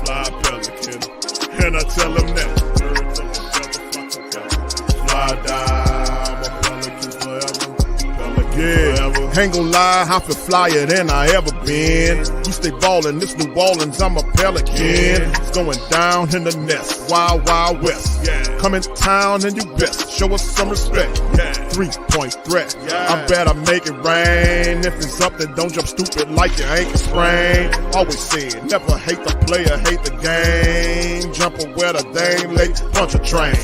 fly pelican, and I tell them that birds of a feather flock together. Fly down, I'm a pelican forever. Pelican forever. Ain't gon' lie, I feel flyer than I ever been. We stay ballin', this New Orleans, I'm a pelican. It's going down in the nest, wild, wild west. Come in town and you best show us some respect. 3-point threat, I better make it rain. If it's up, then don't jump stupid like your ankle sprain. Always said, never hate the player, hate the game. Jumper where the dame late, punch a train.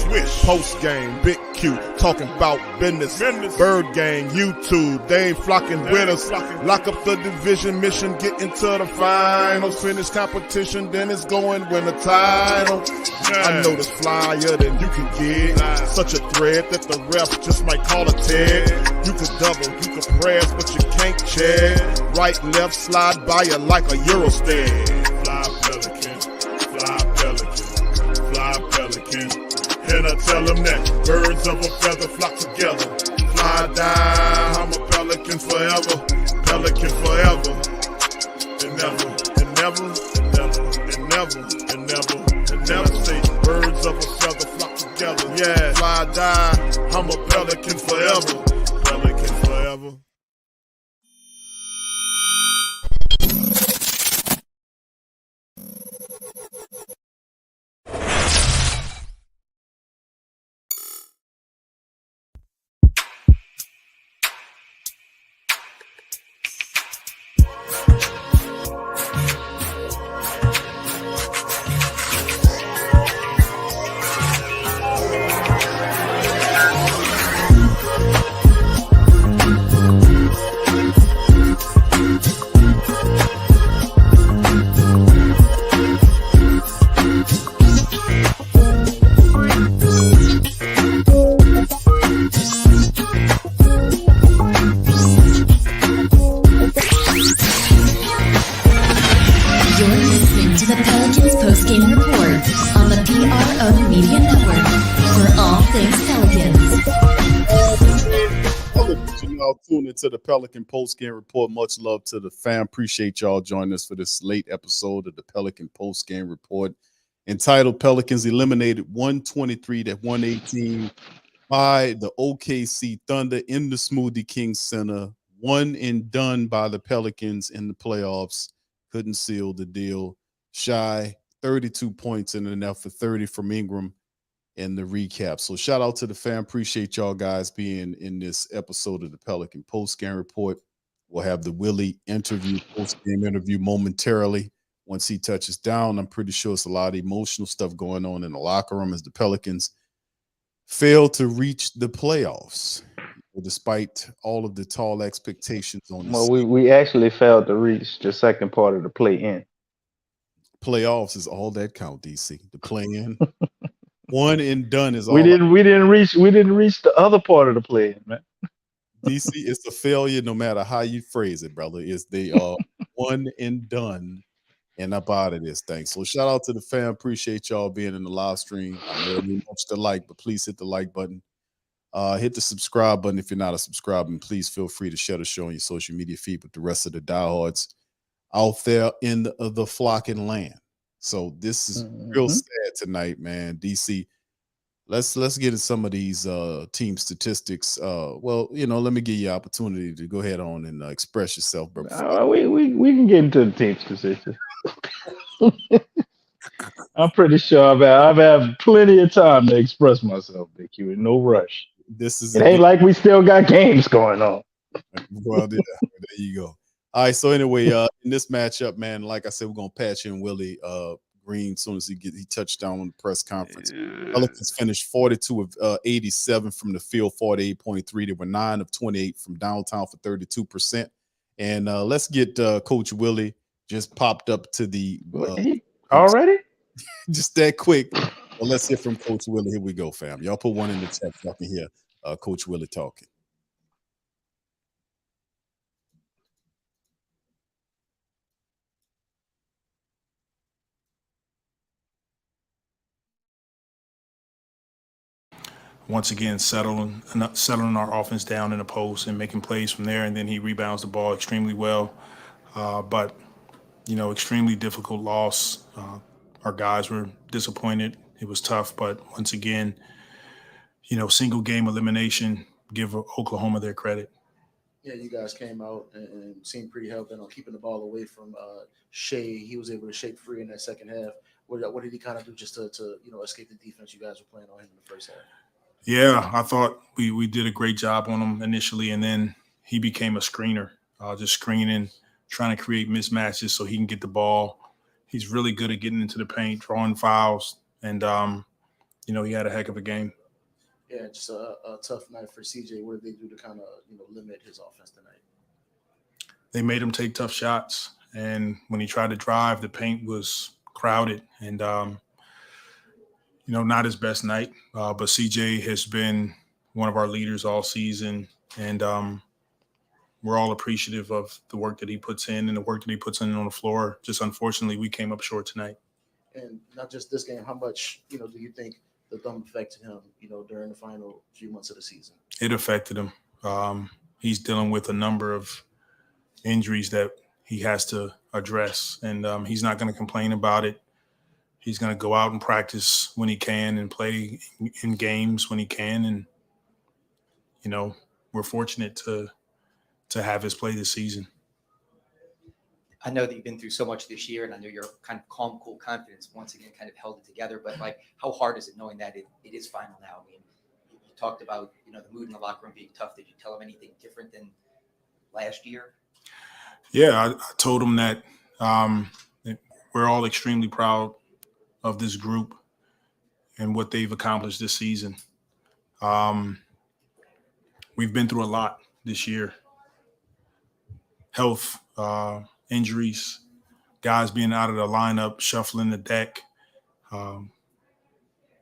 Post game, big Q, talking about business. Bird gang, YouTube, they ain't flocking with us. Lock up the division mission, get into the finals. Finish competition, then it's going win the title. I know this flyer than you can get. Such a threat that the refs just might call a tag. You could double, you could press, but you can't check. Right, left, slide by you like a Eurostag. Fly pelican, fly pelican, fly pelican. And I tell them that birds of a feather flock together. Fly down, I'm a pelican forever. Pelican forever. And never, and never, and never, and never, and never, and never say birds of a feather flock together. Yeah, fly die, I'm a pelican forever. Pelican forever. To the Pelican Post-Game Report. Much love to the fam. Appreciate y'all joining us for this late episode of the Pelican Post-Game Report entitled Pelicans Eliminated 123-118 by the OKC Thunder in the Smoothie King Center. One and done by the Pelicans in the playoffs. Couldn't seal the deal. Shai, 32 points in an effort, 30 from Ingram in the recap. So shout out to the fam. Appreciate y'all guys being in this episode of the Pelican Post-Game Report. We'll have the Willie post-game interview momentarily once he touches down. I'm pretty sure it's a lot of emotional stuff going on in the locker room as the Pelicans fail to reach the playoffs, despite all of the tall expectations on this. Well, we actually failed to reach the second part of the play-in. Playoffs is all that count, DC. The play-in. One and done is all. We didn't reach the other part of the play, man. DC, it's a failure no matter how you phrase it, brother. It's they are one and done and up out of this thing. So shout out to the fam. Appreciate y'all being in the live stream. I know you much to like, but please hit the like button. Hit the subscribe button if you're not a subscriber, and please feel free to share the show on your social media feed with the rest of the diehards out there in the flocking land. So this is real sad tonight, man. DC, let's get into some of these team statistics. Well, let me give you an opportunity to go ahead on and express yourself, bro. We can get into the team statistics. I'm pretty sure I've had plenty of time to express myself, Big Q, in no rush. It ain't like we still got games going on. Well, there you go. All right, so anyway, in this matchup, man, like I said, we're gonna patch in Willie Green as soon as he touched down on the press conference. Pelicans finished 42 of 87 from the field, 48.3. They were 9 of 28 from downtown for 32%. And let's get Coach Willie just popped up to the already, just that quick. Well, let's hear from Coach Willie. Here we go, fam. Y'all put one in the chat so I can hear Coach Willie talking. Once again, settling our offense down in the post and making plays from there, and then he rebounds the ball extremely well. But extremely difficult loss. Our guys were disappointed. It was tough, but once again, single game elimination, give Oklahoma their credit. Yeah, you guys came out and seemed pretty hell bent on keeping the ball away from Shai. He was able to shake free in that second half. What did he kind of do just to escape the defense you guys were playing on him in the first half? Yeah, I thought we did a great job on him initially, and then he became a screener, just screening, trying to create mismatches so he can get the ball. He's really good at getting into the paint, drawing fouls, and he had a heck of a game. Yeah, just a tough night for CJ. What did they do to kind of limit his offense tonight? They made him take tough shots, and when he tried to drive, the paint was crowded, and not his best night. But CJ has been one of our leaders all season, and we're all appreciative of the work that he puts in and the work that he puts in on the floor. Just unfortunately, we came up short tonight. And not just this game, how much do you think the thumb affected him, during the final few months of the season? It affected him. He's dealing with a number of injuries that he has to address, and he's not going to complain about it. He's going to go out and practice when he can and play in games when he can. And, we're fortunate to have his play this season. I know that you've been through so much this year, and I know your kind of calm, cool confidence once again kind of held it together. But how hard is it knowing that it is final now? I mean, you talked about the mood in the locker room being tough. Did you tell him anything different than last year? Yeah, I told him that we're all extremely proud of this group and what they've accomplished this season. We've been through a lot this year. Health, injuries, guys being out of the lineup, shuffling the deck,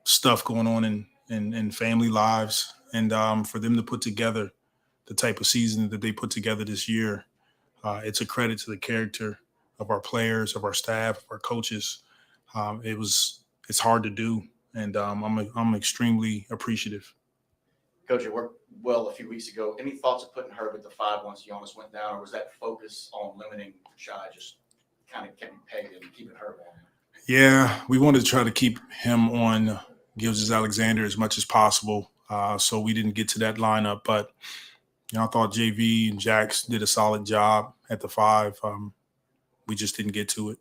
stuff going on in family lives. And for them to put together the type of season that they put together this year, it's a credit to the character of our players, of our staff, of our coaches. It's hard to do, and I'm extremely appreciative. Coach, you worked well a few weeks ago. Any thoughts of putting Herb at the 5 once Giannis went down, or was that focus on limiting Shai just kind of kept him pegged and keeping Herb on? Yeah, we wanted to try to keep him on Gilgeous-Alexander as much as possible, so we didn't get to that lineup. But I thought JV and Jax did a solid job at the 5. We just didn't get to it.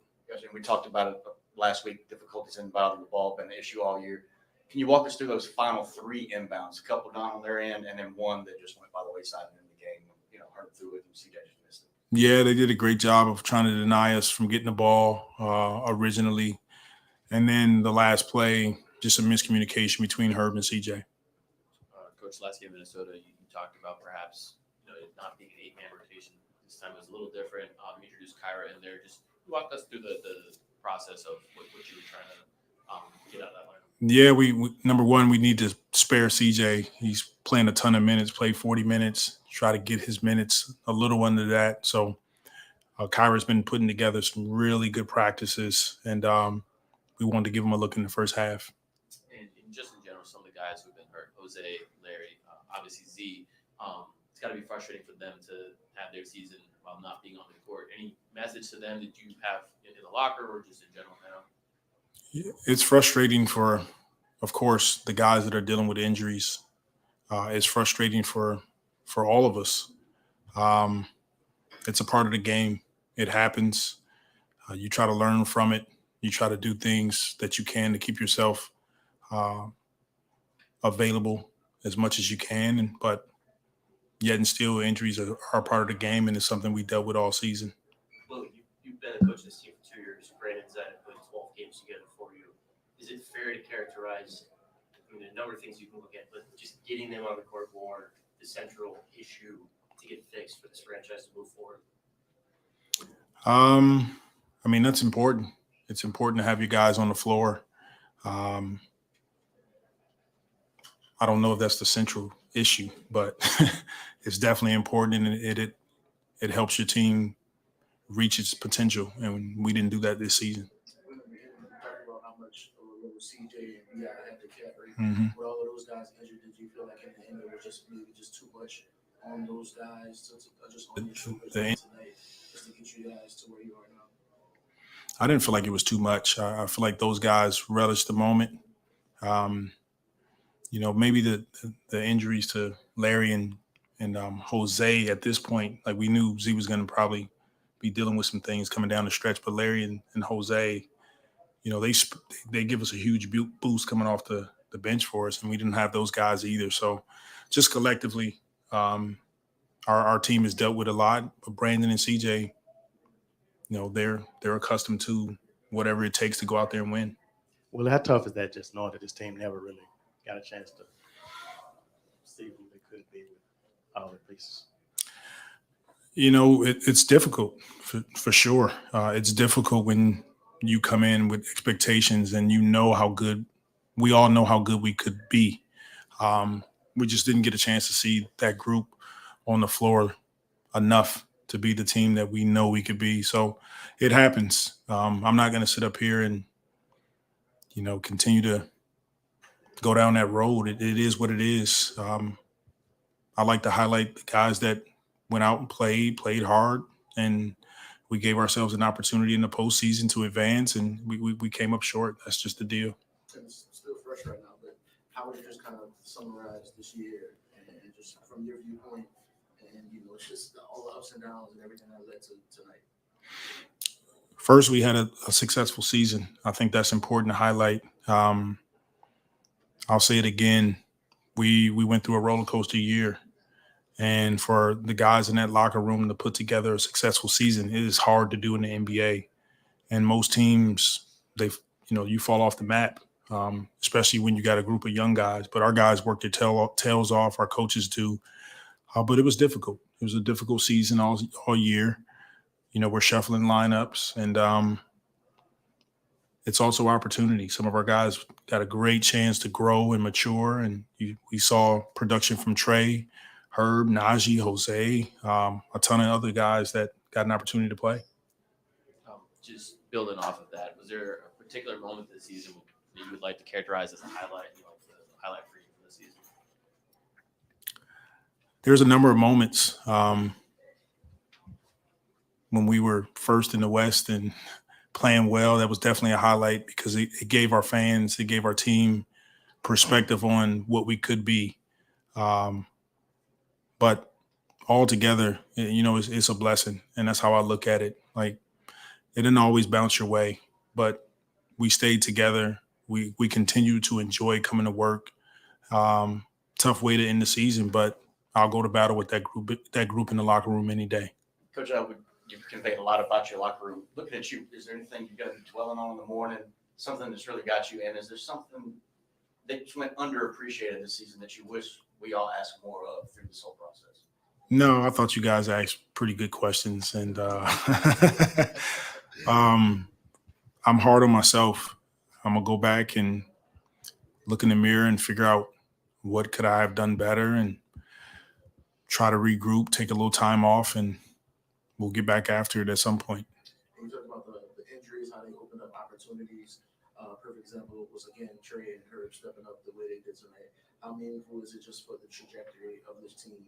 We talked about it last week. Difficulties in bounding the ball been an issue all year. Can you walk us through those final 3 inbounds? A couple down on their end, and then one that just went by the wayside in the game. Herb threw it, and CJ just missed it. Yeah, they did a great job of trying to deny us from getting the ball originally. And then the last play, just a miscommunication between Herb and CJ. Coach, last game in Minnesota, you talked about perhaps it not being an 8-man rotation. This time it was a little different. You introduced Kyra in there. Just walk us through the process of what you were trying to get out of that lineup. Yeah, we number one, we need to spare CJ. He's playing a ton of minutes, played 40 minutes, try to get his minutes a little under that. So Kyra's been putting together some really good practices, and we wanted to give him a look in the first half. And just in general, some of the guys who've been hurt, Jose, Larry, obviously Z, it's got to be frustrating for them to have their season while not being on the court. Any message to them that you have in the locker or just in general now? It's frustrating for, of course, the guys that are dealing with injuries. It's frustrating for all of us. It's a part of the game. It happens. You try to learn from it. You try to do things that you can to keep yourself available as much as you can. But yet and still, injuries are a part of the game, and it's something we dealt with all season. Well, you've been a coach this team for 2 years. Brandon's had put 12 games together for you. Is it fair to characterize a number of things you can look at, but just getting them on the court more, the central issue to get fixed for this franchise to move forward? That's important. It's important to have your guys on the floor. I don't know if that's the central issue, but it's definitely important, and it helps your team reach its potential, and we didn't do that this season. CJ and BI had to carry. With all of those guys injured, did you feel like in the end it was just too much on those guys to just on your shoulders tonight just to get you guys to where you are now? I didn't feel like it was too much. I feel like those guys relished the moment. Maybe the injuries to Larry and Jose at this point, like we knew Z was going to probably be dealing with some things coming down the stretch, but Larry and Jose, they give us a huge boost coming off the bench for us, and we didn't have those guys either. So just collectively, our team has dealt with a lot, but Brandon and CJ, they're accustomed to whatever it takes to go out there and win. Well, how tough is that, just knowing that this team never really got a chance to see who they could be with all the pieces? It's difficult for sure. It's difficult when you come in with expectations and we all know how good we could be. We just didn't get a chance to see that group on the floor enough to be the team that we know we could be. So it happens. I'm not going to sit up here and, continue to go down that road. It is what it is. I like to highlight the guys that went out and played hard, and we gave ourselves an opportunity in the postseason to advance, and we came up short. That's just the deal. It's still fresh right now, but how would you just kind of summarize this year and just from your viewpoint and, just all the ups and downs and everything that led to tonight? First, we had a successful season. I think that's important to highlight. I'll say it again. We went through a roller coaster year. And for the guys in that locker room to put together a successful season, it is hard to do in the NBA. And most teams, you fall off the map, especially when you got a group of young guys. But our guys work their tails off. Our coaches do. But it was difficult. It was a difficult season all year. We're shuffling lineups, and it's also opportunity. Some of our guys got a great chance to grow and mature, and we saw production from Trey, Herb, Najee, Jose, a ton of other guys that got an opportunity to play. Just building off of that, was there a particular moment this season that you would like to characterize as a highlight, the highlight for you for this season? There's a number of moments when we were first in the West and playing well. That was definitely a highlight because it gave our fans, it gave our team perspective on what we could be. But altogether, it's a blessing, and that's how I look at it. Like, it didn't always bounce your way, but we stayed together. We continued to enjoy coming to work. Tough way to end the season, but I'll go to battle with that group in the locker room any day. Coach, you've conveyed a lot about your locker room. Looking at you, is there anything you got to be dwelling on in the morning, something that's really got you in? Is there something that went underappreciated this season that you wish we all asked more of through this whole process? No, I thought you guys asked pretty good questions, and I'm hard on myself. I'm going to go back and look in the mirror and figure out what could I have done better and try to regroup, take a little time off, and we'll get back after it at some point. You talked about the injuries, how they opened up opportunities. Perfect example was, again, Trey and Herb stepping up the way they did tonight. How meaningful is it just for the trajectory of this team,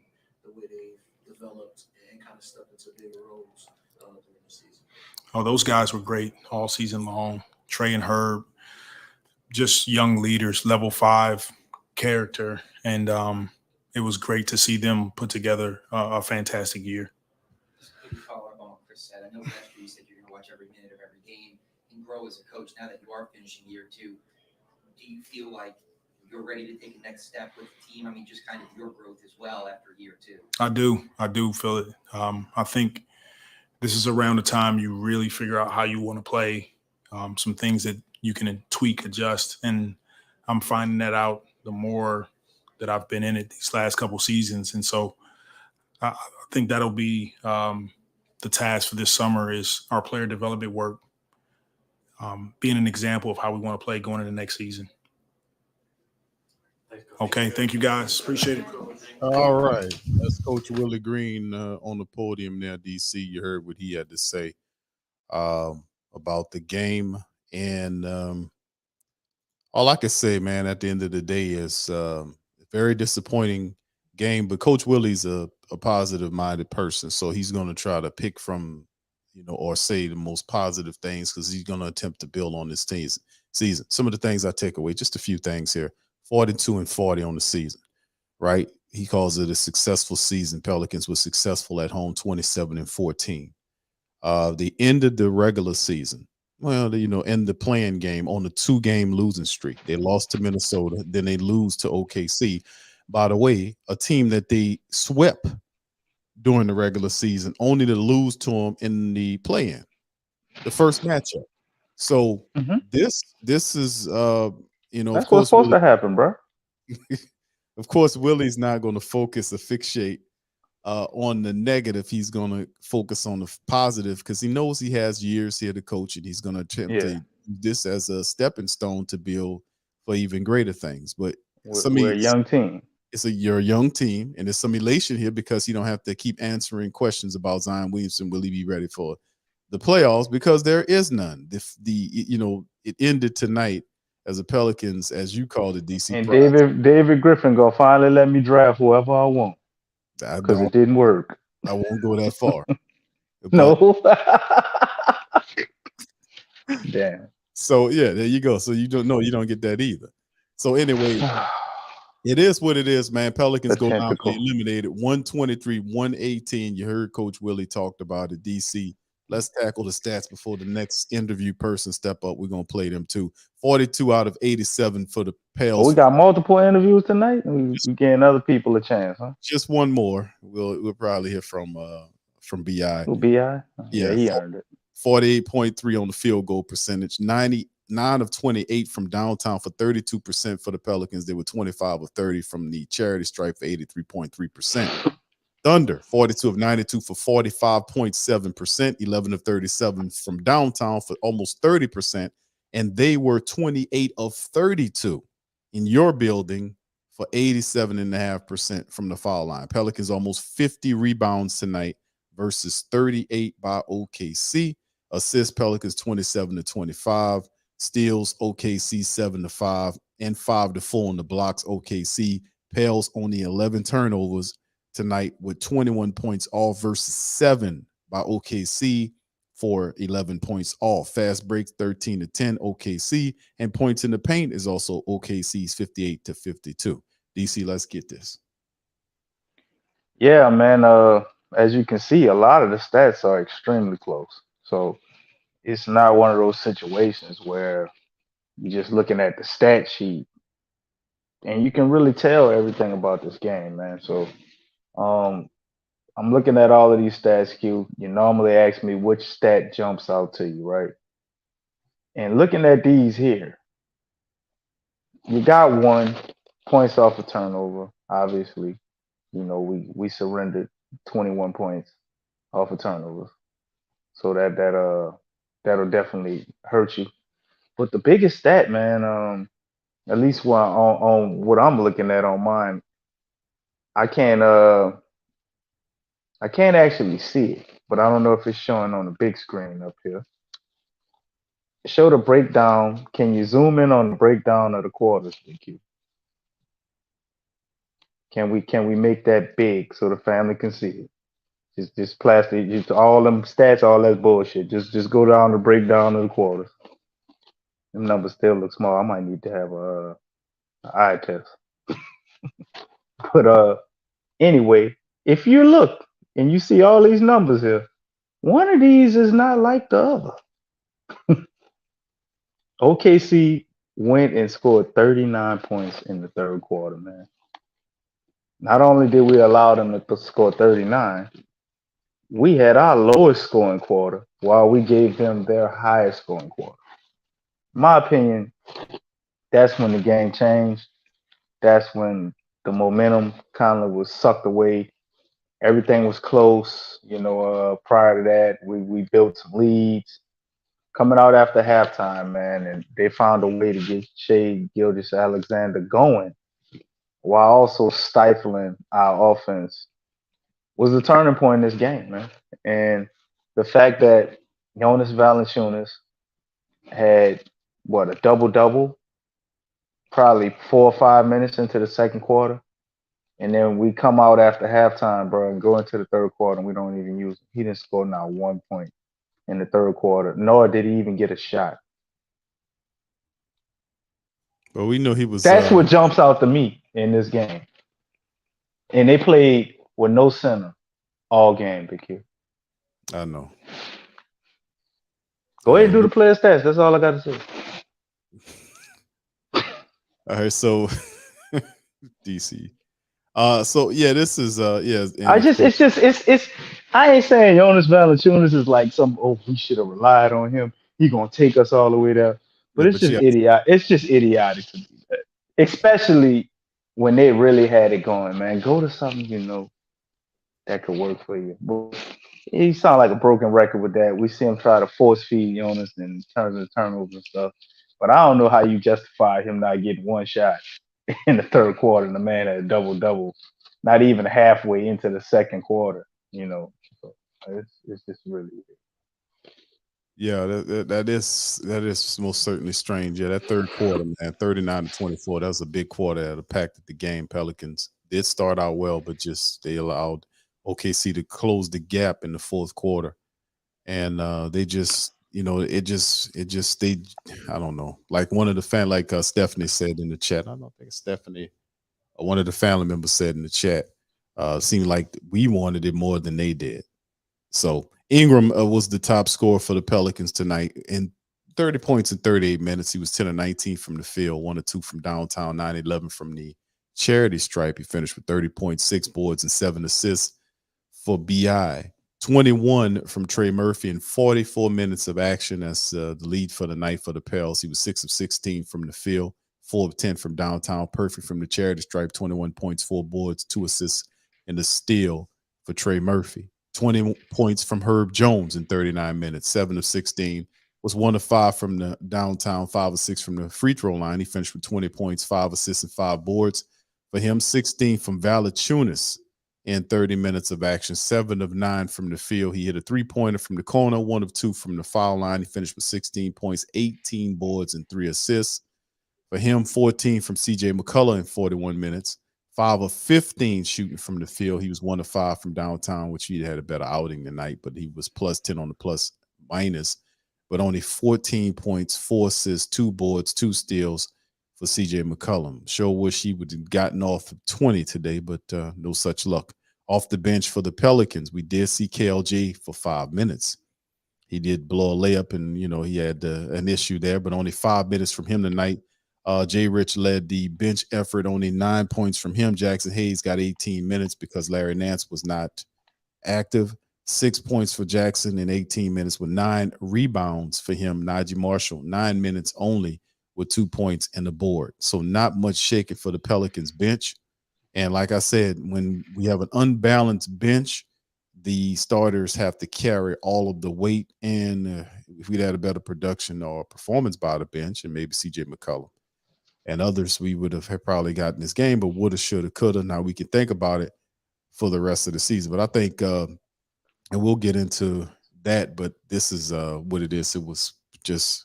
the way they've developed and kind of stepped into bigger roles during the season? Oh, those guys were great all season long. Trey and Herb, just young leaders, level 5 character, and it was great to see them put together a fantastic year. Just quickly follow up on what Chris said. I know last year you said you're going to watch every minute of every game and grow as a coach. Now that you are finishing year 2, do you feel like you're ready to take a next step with the team? I mean, just kind of your growth as well after year 2. I do feel it. I think this is around the time you really figure out how you want to play, some things that you can tweak, adjust. And I'm finding that out the more that I've been in it these last couple seasons. And so I think that'll be the task for this summer is our player development work, being an example of how we want to play going into the next season. Okay, thank you guys. Appreciate it. All right. That's Coach Willie Green on the podium there, DC. You heard what he had to say about the game. And all I can say, man, at the end of the day is very disappointing game. But Coach Willie's a positive-minded person, so he's going to try to pick from, or say the most positive things because he's going to attempt to build on this season. Some of the things I take away, just a few things here: 42-40 on the season, right? He calls it a successful season. Pelicans were successful at home, 27-14. They ended the regular season. Well, in the playing game on a 2-game losing streak. They lost to Minnesota, then they lose to OKC. By the way, a team that they swept during the regular season, only to lose to them in the play-in, the first matchup. So this is of That's what's course supposed to happen, bro. of course Willie's not going to focus or fixate on the negative. He's going to focus on the positive because he knows he has years here to coach, and he's going to attempt to do this as a stepping stone to build for even greater things. But we're a young team. You're a young team, and there's some elation here because you don't have to keep answering questions about Zion Williamson. Will he be ready for the playoffs? Because there is none. It ended tonight as a Pelicans, as you called it, DC. And David Griffin gonna finally let me draft whoever I want. Because it didn't work. I won't go that far. No. Damn. So yeah, there you go. So you don't get that either. So anyway, it is what it is, man. Pelicans go down, they eliminated 123-118. You heard Coach Willie talked about it. DC. Let's tackle the stats before the next interview person step up. We're gonna play them too. 42 out of 87 for the Pels. We got multiple interviews tonight. We getting other people a chance, huh? Just one more. We'll probably hear from BI. BI? Yeah, he earned it. 48.3 on the field goal percentage. 99 of 28 from downtown for 32% for the Pelicans. They were 25 of 30 from the charity stripe for 83.3%. Thunder, 42 of 92 for 45.7%, 11 of 37 from downtown for almost 30%, and they were 28 of 32 in your building for 87.5% from the foul line. Pelicans almost 50 rebounds tonight versus 38 by OKC. Assists, Pelicans 27-25. Steals, OKC 7-5 and 5-4 on the blocks. OKC. Pels only 11 turnovers tonight with 21 points off versus 7 by OKC for 11 points off. Fast breaks 13-10 OKC, and points in the paint is also OKC's 58-52. DC, let's get this. Yeah, man. As you can see, a lot of the stats are extremely close. So it's not one of those situations where you're just looking at the stat sheet and you can really tell everything about this game, man. So I'm looking at all of these stats, Q. You normally ask me which stat jumps out to you, right? And looking at these here, you got 1 points off a turnover. Obviously, we surrendered 21 points off of turnovers, so that'll definitely hurt you. But the biggest stat, man, at least on what I'm looking at on mine, I can't actually see it, but I don't know if it's showing on the big screen up here. Show the breakdown. Can you zoom in on the breakdown of the quarters, Q? Can we make that big so the family can see it? Just plastic, just all them stats, all that bullshit. Just go down the breakdown of the quarters. Them numbers still look small. I might need to have an eye test. But anyway, if you look and you see all these numbers here, one of these is not like the other. OKC went and scored 39 points in the third quarter, man. Not only did we allow them to score 39, we had our lowest scoring quarter while we gave them their highest scoring quarter. In my opinion, that's when the game changed. That's when the momentum kind of was sucked away. Everything was close. Prior to that, we built some leads. Coming out after halftime, man, and they found a way to get Shai Gilgeous-Alexander going while also stifling our offense was the turning point in this game, man. And the fact that Jonas Valanciunas had, a double-double, probably 4 or 5 minutes into the second quarter, and then we come out after halftime, bro, and go into the third quarter, and we don't even use him. He didn't score not 1 point. in the third quarter, nor did he even get a shot. But we know he was. That's what jumps out to me in this game. And they played with no center all game, Big Q. I know. Go ahead and do the player stats. That's all I got to say. All right, so DC. So yeah, this is It's I ain't saying Jonas Valanciunas is like we should have relied on him. He gonna take us all the way there. But Yeah, it's just idiot. It's just idiotic to do that. Especially when they really had it going, man. Go to something that could work for you. But he sound like a broken record with that. We see him try to force feed Jonas and turn the turnovers and stuff. But I don't know how you justify him not getting one shot in the third quarter, and the man had a double, not even halfway into the second quarter. So it's just really. Yeah, that is most certainly strange. Yeah, that third quarter, man, 39-24. That was a big quarter that impacted the game. Pelicans did start out well, but just they allowed OKC to close the gap in the fourth quarter, and they just, they, I don't know, like one of the like Stephanie said in the chat. I don't think Stephanie, one of the family members said in the chat, seemed like we wanted it more than they did. So Ingram was the top scorer for the Pelicans tonight in 30 points in 38 minutes. He was 10 of 19 from the field, 1 of 2 from downtown, 9-11 from the charity stripe. He finished with 30.6 boards and 7 assists for BI. 21 from Trey Murphy in 44 minutes of action. That's the lead for the night for the Pels. He was 6 of 16 from the field, 4 of 10 from downtown, perfect from the charity stripe, 21 points, 4 boards, 2 assists, and a steal for Trey Murphy. 20 points from Herb Jones in 39 minutes, 7 of 16, was 1 of 5 from the downtown, 5 of 6 from the free throw line. He finished with 20 points, 5 assists, and 5 boards. For him, 16 from Valanciunas in 30 minutes of action, 7 of 9 from the field. He hit a 3-pointer from the corner, 1 of 2 from the foul line. He finished with 16 points, 18 boards, and 3 assists. For him, 14 from CJ McCollum in 41 minutes. 5 of 15 shooting from the field. He was 1 of 5 from downtown, which he had a better outing tonight, but he was plus 10 on the plus minus, but only 14 points, 4 assists, 2 boards, 2 steals for CJ McCollum. Sure wish he would have gotten off 20 today, but no such luck. Off the bench for the Pelicans, we did see KLJ for 5 minutes. He did blow a layup, and he had an issue there, but only 5 minutes from him tonight. Jay Rich led the bench effort, only 9 points from him. Jackson Hayes got 18 minutes because Larry Nance was not active. 6 points for Jackson in 18 minutes with 9 rebounds for him. Najee Marshall, 9 minutes only with 2 points and a board. So not much shaking for the Pelicans bench. And like I said, when we have an unbalanced bench, the starters have to carry all of the weight. And if we'd had a better production or performance by the bench, and maybe CJ McCollum and others, we would have probably gotten this game, but woulda, shoulda, coulda. Now we can think about it for the rest of the season. But I think, and we'll get into that, but this is what it is. It was just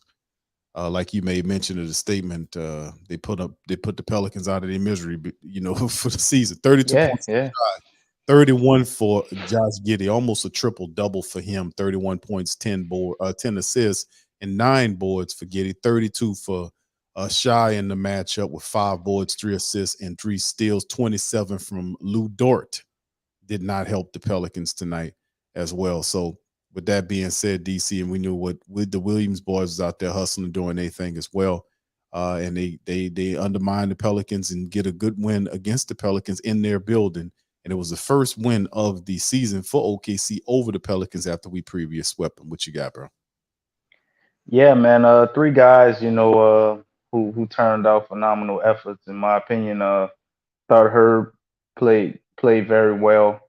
like you made mention of the statement. They put the Pelicans out of their misery, for the season. 32 points. Yeah. 31 for Josh Giddey, almost a triple double for him. 31 points, 10 assists, and 9 boards for Giddey. 32 for Shai in the matchup with 5 boards, 3 assists, and 3 steals. 27 from Lou Dort did not help the Pelicans tonight as well. So with that being said, DC, and we knew what the Williams boys was out there hustling, doing their thing as well. And they undermine the Pelicans and get a good win against the Pelicans in their building. And it was the first win of the season for OKC over the Pelicans after we previous swept them. What you got, bro? Yeah, man. 3 guys, who turned out phenomenal efforts, in my opinion. Thought Herb played very well.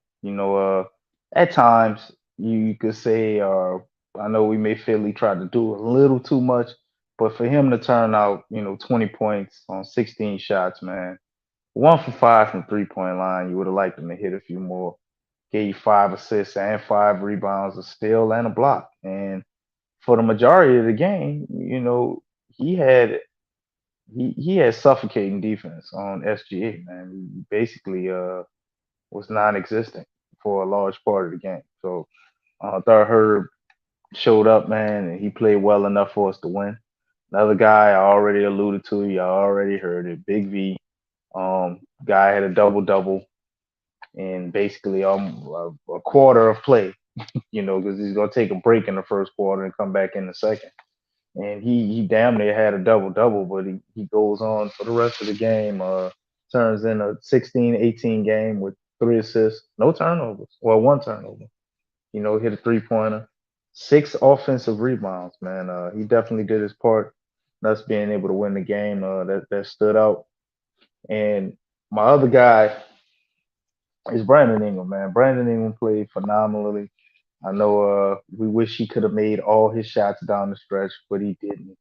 At times you could say, I know we may feel he tried to do a little too much, but for him to turn out, 20 points on 16 shots, man, 1 for 5 from 3-point line, you would have liked him to hit a few more. Gave you 5 assists and 5 rebounds, a steal and a block. And for the majority of the game, he had suffocating defense on SGA, man. He basically was non-existent for a large part of the game. So I thought Herb showed up, man, and he played well enough for us to win. Another guy I already alluded to, you already heard it, Big V. Guy had a double-double in basically a quarter of play, because he's gonna take a break in the first quarter and come back in the second. And he damn near had a double-double, but he goes on for the rest of the game. Turns in a 16-18 game with 3 assists, no turnovers, well, 1 turnover. Hit a 3-pointer, 6 offensive rebounds, man. He definitely did his part. Us being able to win the game, that stood out. And my other guy is Brandon Ingram, man. Brandon Ingram played phenomenally. I know we wish he could have made all his shots down the stretch, but he didn't.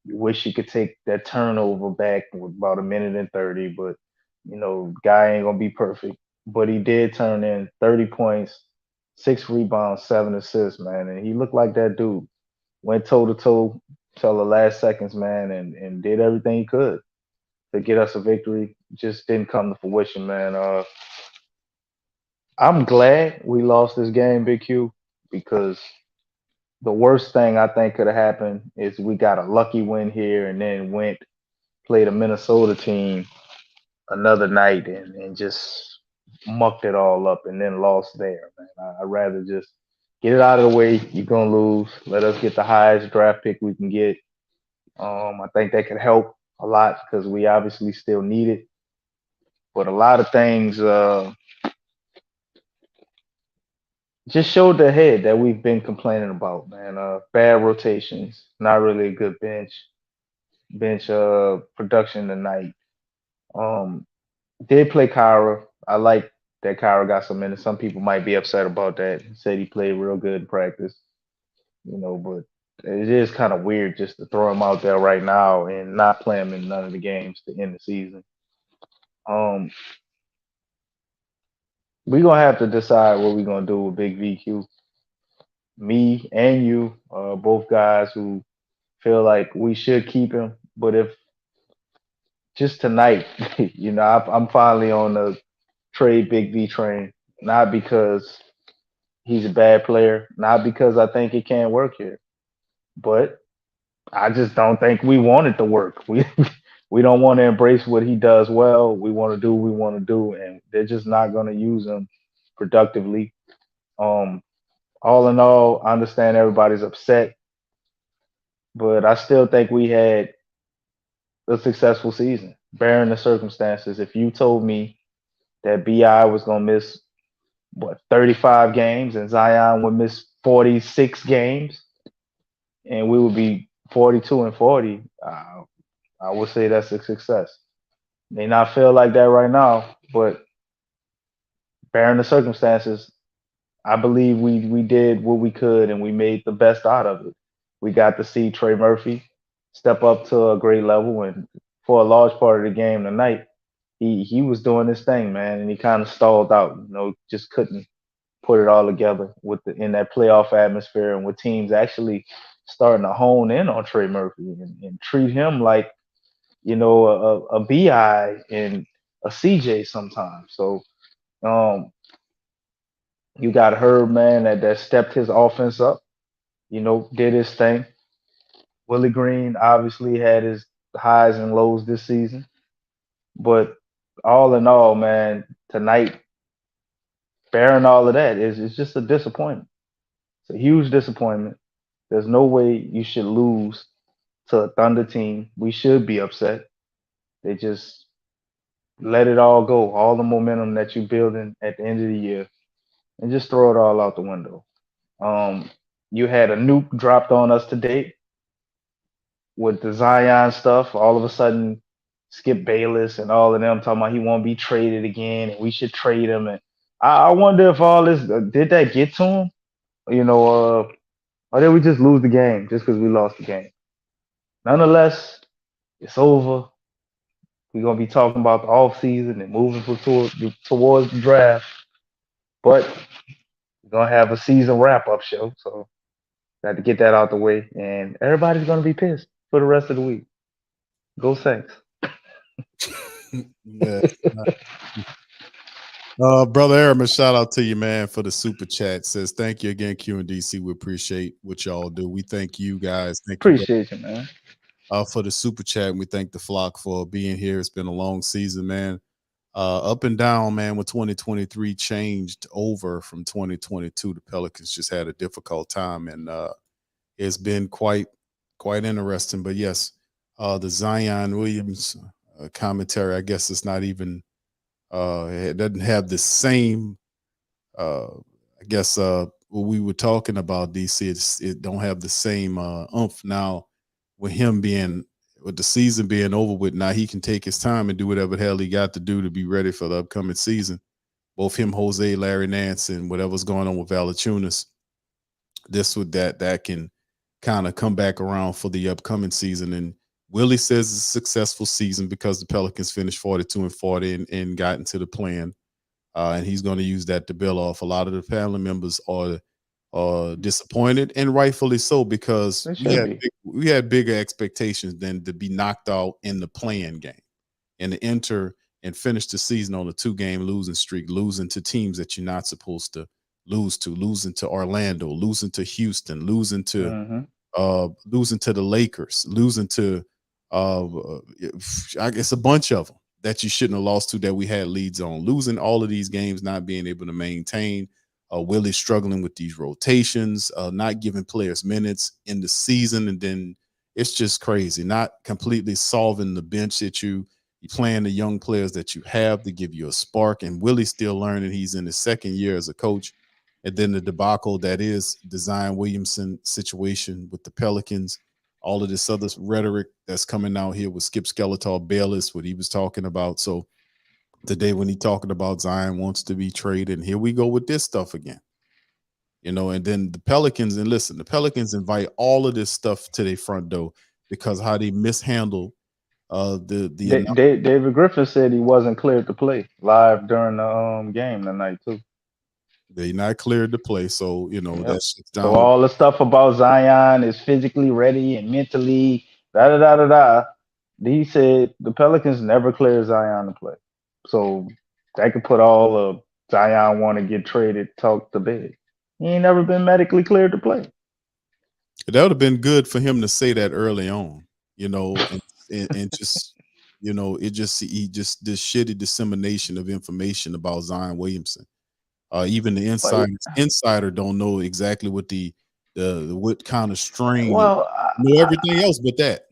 You wish he could take that turnover back with about a minute and 30, but guy ain't gonna be perfect. But he did turn in 30 points, 6 rebounds, 7 assists, man. And he looked like that dude. Went toe to toe till the last seconds, man, and did everything he could to get us a victory. Just didn't come to fruition, man. I'm glad we lost this game, Big Q, because the worst thing I think could have happened is we got a lucky win here and then played a Minnesota team another night and just mucked it all up and then lost there, man. I'd rather just get it out of the way. You're gonna lose. Let us get the highest draft pick we can get. I think that could help a lot because we obviously still need it. But a lot of things just showed the head that we've been complaining about, man. Bad rotations, not really a good bench production tonight. Did play Kyra. I like that Kyra got some minutes. Some people might be upset about that. Said he played real good in practice, but it is kind of weird just to throw him out there right now and not play him in none of the games to end the season. We're gonna have to decide what we're gonna do with Big VQ. Me and you, both guys who feel like we should keep him. But if just tonight, I'm finally on the trade Big V train, not because he's a bad player, not because I think it can't work here, but I just don't think we want it to work. We don't want to embrace what he does well. We want to do what we want to do, and they're just not going to use him productively. All in all, I understand everybody's upset, but I still think we had a successful season, bearing the circumstances. If you told me that BI was going to miss 35 games and Zion would miss 46 games and we would be 42-40, I would say that's a success. May not feel like that right now, but bearing the circumstances, I believe we did what we could and we made the best out of it. We got to see Trey Murphy step up to a great level, and for a large part of the game tonight, he was doing his thing, man, and he kind of stalled out. Just couldn't put it all together in that playoff atmosphere, and with teams actually starting to hone in on Trey Murphy and treat him like a BI and a CJ sometimes. So you got Herb, man, that stepped his offense up, did his thing. Willie Green obviously had his highs and lows this season. But all in all, man, tonight, bearing all of that, it's just a disappointment. It's a huge disappointment. There's no way you should lose to a Thunder team. We should be upset. They just let it all go, all the momentum that you're building at the end of the year, and just throw it all out the window. You had a nuke dropped on us today with the Zion stuff. All of a sudden, Skip Bayless and all of them talking about he won't be traded again and we should trade him. And I wonder if all this, did that get to him? Or did we just lose the game just because we lost the game? Nonetheless, it's over. We're going to be talking about the offseason and moving towards the draft. But we're going to have a season wrap-up show. So got to get that out the way. And everybody's going to be pissed for the rest of the week. Go Saints. Yeah. Brother Aaron, a shout out to you, man, for the super chat. Says thank you again, Q and DC. We appreciate what y'all do. We thank you guys. Thank you, Appreciate you, man. for the super chat. And we thank the flock for being here. It's been a long season, man. Up and down, man. When 2023 changed over from 2022, the Pelicans just had a difficult time, and it's been quite interesting. But yes, the Zion Williams commentary, I guess it's not even it doesn't have the same I guess what we were talking about, DC. It don't have the same oomph now with him being with the season being over with. Now he can take his time and do whatever the hell he got to do to be ready for the upcoming season. Both him, Jose, Larry Nance, and whatever's going on with Valanciunas, this with that can kind of come back around for the upcoming season. And Willie says it's a successful season because the Pelicans finished 42-40 and got into the plan. And he's going to use that to build off. A lot of the panel members are disappointed, and rightfully so, because we had bigger expectations than to be knocked out in the play-in game and to enter and finish the season on a 2-game losing streak, losing to teams that you're not supposed to lose to, losing to Orlando, losing to Houston, losing to the Lakers, losing to I guess a bunch of them that you shouldn't have lost to that we had leads on, losing all of these games, not being able to maintain. Willie struggling with these rotations, not giving players minutes in the season, and then it's just crazy. Not completely solving the bench that you're playing the young players that you have to give you a spark. And Willie's still learning. He's in his second year as a coach. And then the debacle that is the Zion Williamson situation with the Pelicans, all of this other rhetoric that's coming out here with Skip Skeletor Bayless, what he was talking about. So today when he talking about Zion wants to be traded, and here we go with this stuff again. And then the Pelicans, and listen, the Pelicans invite all of this stuff to their front door because how they mishandle David Griffin said he wasn't cleared to play live during the game tonight too. They not cleared to play, so that's down. So all the stuff about Zion is physically ready and mentally da. He said the Pelicans never cleared Zion to play, so they could put all of Zion want to get traded talk to bed. He ain't never been medically cleared to play. That would have been good for him to say that early on, and just it just this shitty dissemination of information about Zion Williamson. Even the insider don't know exactly what what kind of strain. Well, know everything else but that.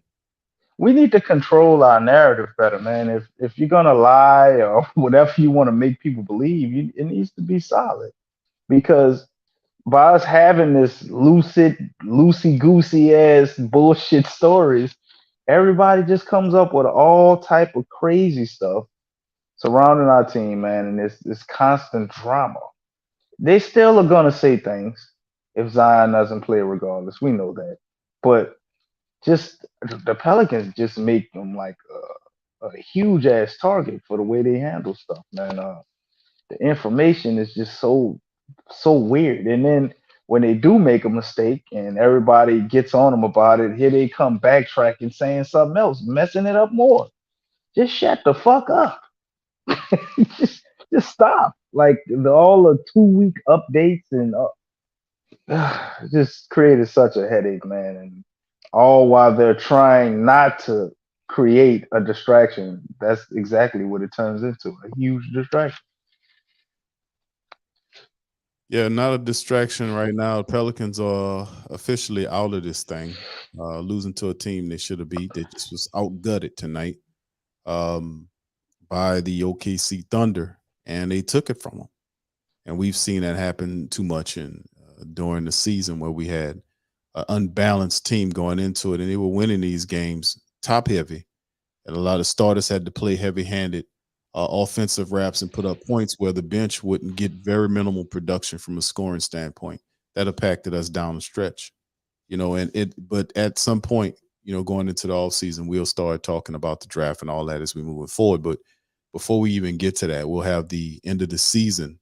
We need to control our narrative better, man. If you're gonna lie or whatever you want to make people believe, it needs to be solid. Because by us having this loosey-goosey ass bullshit stories, everybody just comes up with all type of crazy stuff surrounding our team, man, and this constant drama. They still are gonna say things if Zion doesn't play regardless. We know that. But just the Pelicans just make them like a huge ass target for the way they handle stuff, man. The information is just so weird. And then when they do make a mistake and everybody gets on them about it, here they come backtracking, saying something else, messing it up more. Just shut the fuck up. just stop. Like all the 2-week updates and just created such a headache, man. And all while they're trying not to create a distraction. That's exactly what it turns into, a huge distraction. Yeah, not a distraction right now. Pelicans are officially out of this thing, losing to a team they should have beat. They just was outgutted tonight by the OKC Thunder, and they took it from them. And we've seen that happen too much during the season where we had an unbalanced team going into it, and they were winning these games top heavy, and a lot of starters had to play heavy-handed offensive raps and put up points where the bench wouldn't get very minimal production from a scoring standpoint. That impacted us down the stretch, but at some point, going into the offseason, we'll start talking about the draft and all that as we move forward. But before we even get to that, we'll have the end of the season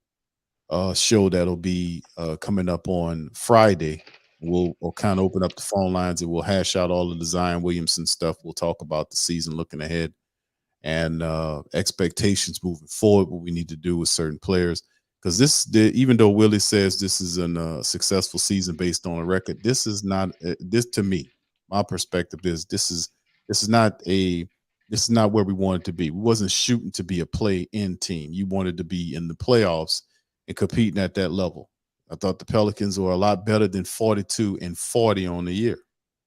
show that'll be coming up on Friday. We'll kind of open up the phone lines and we'll hash out all of the Zion Williamson stuff. We'll talk about the season looking ahead. and expectations moving forward, what we need to do with certain players. Because even though Willie says this is a successful season based on a record, this is not. This to me, my perspective is this is not where we wanted to be. We wasn't shooting to be a play-in team. You wanted to be in the playoffs and competing at that level. I thought the Pelicans were a lot better than 42-40 on the year.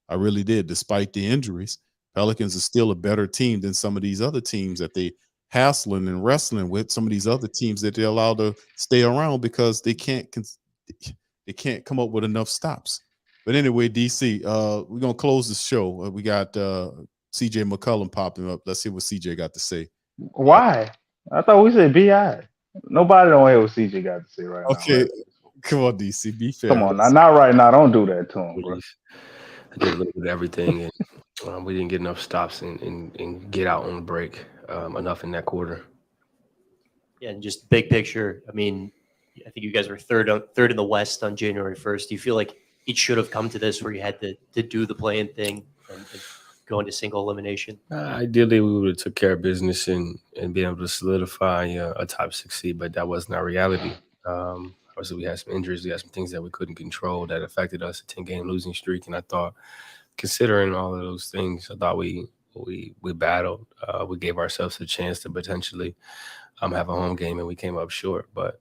I really did, despite the injuries. Pelicans are still a better team than some of these other teams that they hassling and wrestling with. Some of these other teams that they allow to stay around because they can't come up with enough stops. But anyway, DC, we're gonna close the show. We got CJ McCollum popping up. Let's see what CJ got to say. Why? I thought we said BI. Nobody don't hear what CJ got to say right now. Okay, Right? come on, DC, be fair. Come on, not right now. Don't do that to him, bro. I did a little bit of everything, and we didn't get enough stops and get out on the break enough in that quarter. Yeah, and just big picture. I mean, I think you guys were third in the West on January 1st. Do you feel like it should have come to this where you had to do the play-in thing and go into single elimination? Ideally, we would have took care of business and been able to solidify a top 6 seed, but that wasn't our reality. Obviously, we had some injuries. We had some things that we couldn't control that affected us, a 10-game losing streak. And I thought, considering all of those things, I thought we battled. We gave ourselves a chance to potentially have a home game, and we came up short. But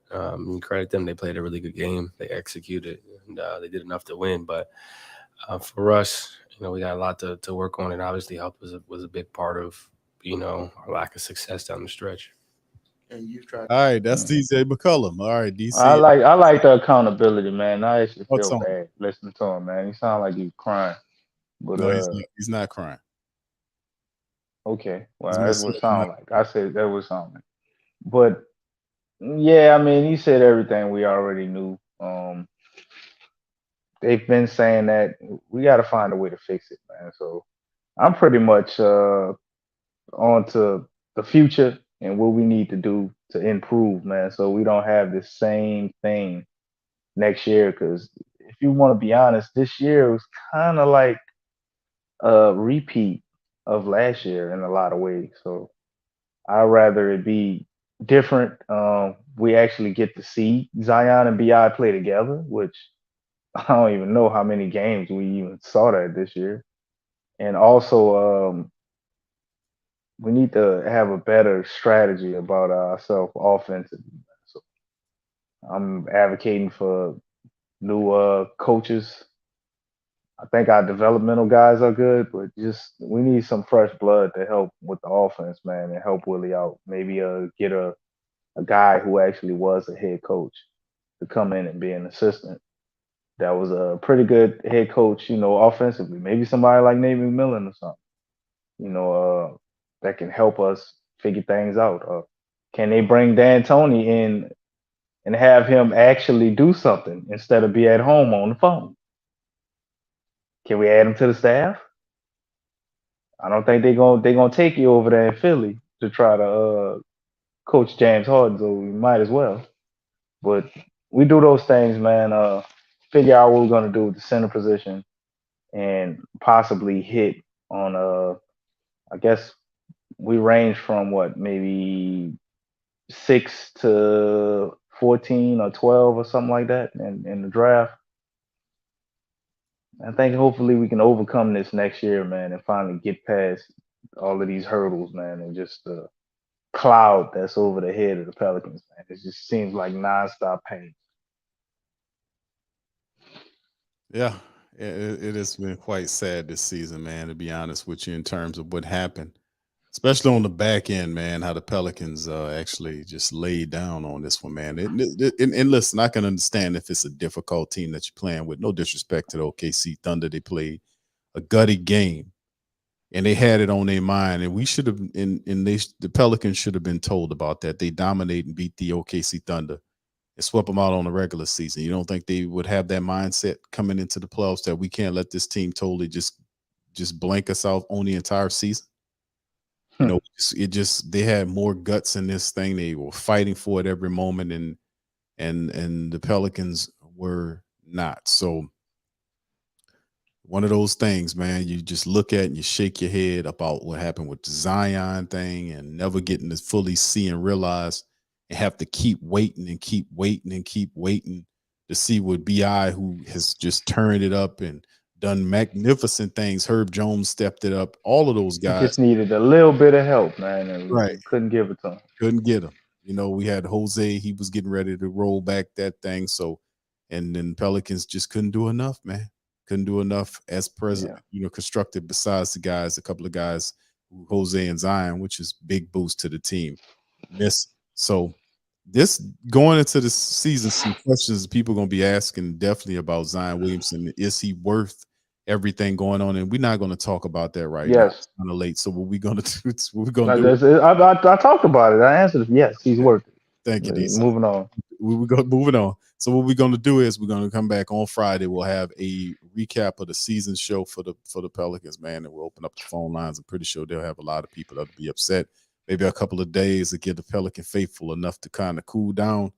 credit them. They played a really good game. They executed, and they did enough to win. But for us, we got a lot to work on, and obviously help was a big part of, our lack of success down the stretch. And you've tried. All right, that's DJ McCollum. All right, DC. I like the accountability, man. I actually What's feel on? bad listening to him, man. He sounded like he was crying. But No, he's not crying. okay, well, He's that's what messing it sounded like. I said that was something. But yeah, I mean, he said everything we already knew. They've been saying that we got to find a way to fix it, man. So I'm pretty much on to the future and what we need to do to improve, man. So we don't have the same thing next year. Because if you want to be honest, this year was kind of like a repeat of last year in a lot of ways. So I'd rather it be different. We actually get to see Zion and Bi play together, which I don't even know how many games we even saw that this year. And also, we need to have a better strategy about ourselves offensively. So I'm advocating for new coaches. I think our developmental guys are good, but just we need some fresh blood to help with the offense, man, and help Willie out. Maybe get a guy who actually was a head coach to come in and be an assistant. That was a pretty good head coach, offensively. Maybe somebody like Nate McMillan or something, that can help us figure things out. Can they bring D'Antoni in and have him actually do something instead of be at home on the phone? Can we add him to the staff? I don't think they're gonna take you over there in Philly to try to coach James Harden, so we might as well. But we do those things, man. Figure out what we're gonna do with the center position and possibly hit on I guess we range from maybe 6 to 14 or 12 or something like that in the draft. I think hopefully we can overcome this next year, man, and finally get past all of these hurdles, man, and just the cloud that's over the head of the Pelicans, man. It just seems like nonstop pain. Yeah, it has been quite sad this season, man, to be honest with you, in terms of what happened, especially on the back end, man, how the Pelicans actually just laid down on this one, man. And listen, I can understand if it's a difficult team that you're playing with. No disrespect to the OKC Thunder. They played a gutty game, and they had it on their mind, and we should have, the Pelicans should have been told about that. They dominate and beat the OKC Thunder and swept them out on the regular season. You don't think they would have that mindset coming into the playoffs that we can't let this team totally just blank us out on the entire season? They had more guts in this thing. They were fighting for it every moment, and the Pelicans were not. So one of those things, man. You just look at and you shake your head about what happened with the Zion thing and never getting to fully see and realize and have to keep waiting and keep waiting and keep waiting to see what BI, who has just turned it up and done magnificent things. Herb Jones stepped it up. All of those He guys. just needed a little bit of help, man, and Right. we couldn't give it to him. Couldn't get him. You know, we had Jose. He was getting ready to roll back that thing. So, and then Pelicans just couldn't do enough, man. Couldn't do enough as president, constructed besides the guys, a couple of guys, Jose and Zion, which is big boost to the team. So this going into the season, some questions people going to be asking definitely about Zion Williamson. Is he worth everything going on? And we're not going to talk about that right now. It's kind of late. So what we're going to do? What we're going to do? I talked about it. I answered it. Yes, he's worth it. Thank you, DC. Moving on. Moving on. So what we're going to do is we're going to come back on Friday. We'll have a recap of the season show for the Pelicans, man, and we'll open up the phone lines. I'm pretty sure they'll have a lot of people that'll be upset. Maybe a couple of days to get the Pelican faithful enough to kind of cool down,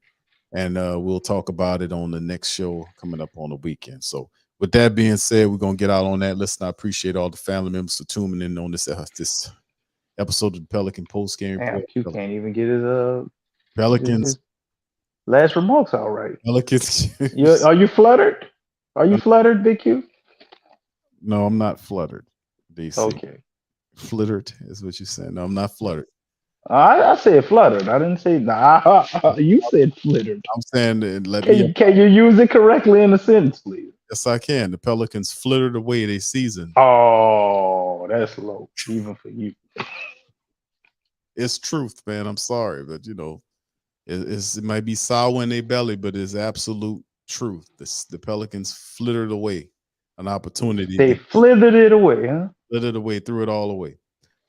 and we'll talk about it on the next show coming up on the weekend. So with that being said, we're going to get out on that. Listen, I appreciate all the family members for tuning in on this episode of the Pelican Post Game. Damn, Q can't even get his Pelicans. Last remarks all right. Pelicans. Are you fluttered? Are you fluttered, Big Q? No, I'm not fluttered, DC. Okay. Fluttered is what you said. No, I'm not fluttered. I said fluttered. I didn't say you said fluttered. I'm saying can you use it correctly in a sentence, please? Yes, I can. The Pelicans flittered away their season. Oh, that's low, even for you. It's truth, man. I'm sorry, but it might be sour in their belly, but it's absolute truth. The Pelicans flittered away an opportunity. They flithered it away, huh? Flittered away, threw it all away.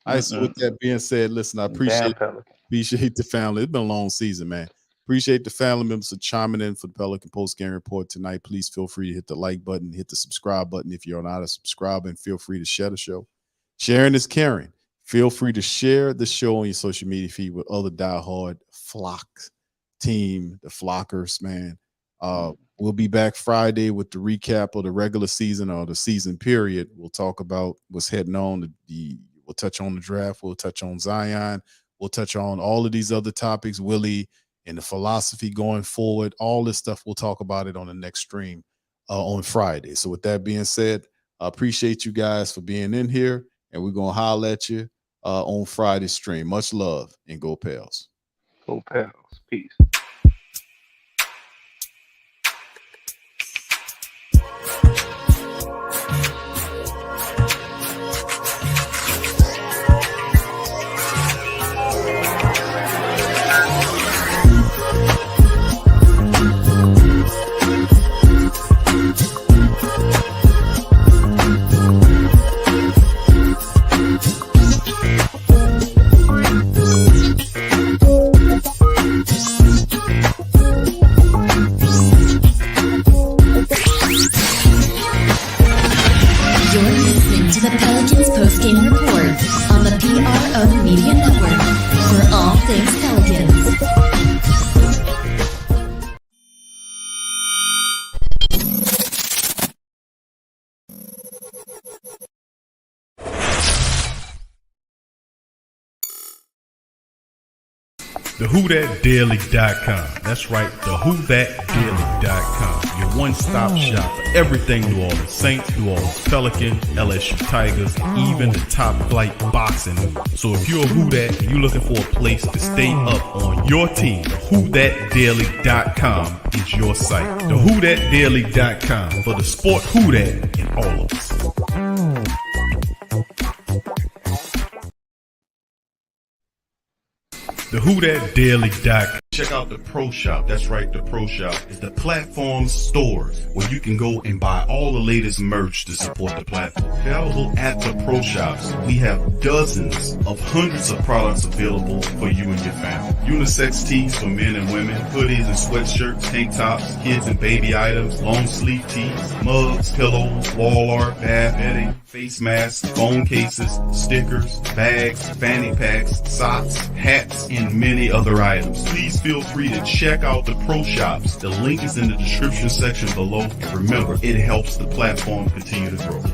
All right, so with that being said, listen, I appreciate the family. It's been a long season, man. Appreciate the family members for chiming in for the Pelican Post Game Report tonight. Please feel free to hit the like button, hit the subscribe button. If you're not a subscriber, and feel free to share the show. Sharing is caring. Feel free to share the show on your social media feed with other diehard Flock team, the Flockers, man. We'll be back Friday with the recap of the regular season or the season period. We'll talk about what's heading on. We'll touch on the draft. We'll touch on Zion. We'll touch on all of these other topics, Willie, and the philosophy going forward. All this stuff, we'll talk about it on the next stream on Friday. So with that being said, I appreciate you guys for being in here, and we're going to holler at you on Friday's stream. Much love, and go Pels. Go Pels. Peace. Media Network for all things Pelicans. TheWhoThatDaily.com. That's right, TheWhoThatDaily.com. Your one-stop shop for everything New Orleans Saints, New Orleans Pelicans, LSU Tigers, even the top flight boxing news. So if you're a Who That and you're looking for a place to stay up on your team, TheWhoThatDaily.com is your site. TheWhoThatDaily.com for the sport Who That in all of us. TheWhoThatDaily.com. Check out the Pro Shop. That's right, the Pro Shop is the platform store where you can go and buy all the latest merch to support the platform. Available at the Pro Shops, we have dozens of hundreds of products available for you and your family. Unisex tees for men and women, hoodies and sweatshirts, tank tops, kids and baby items, long sleeve tees, mugs, pillows, wall art, bath bedding, face masks, phone cases, stickers, bags, fanny packs, socks, hats, and many other items. Please feel free to check out the Pro Shops. The link is in the description section below. And remember, it helps the platform continue to grow.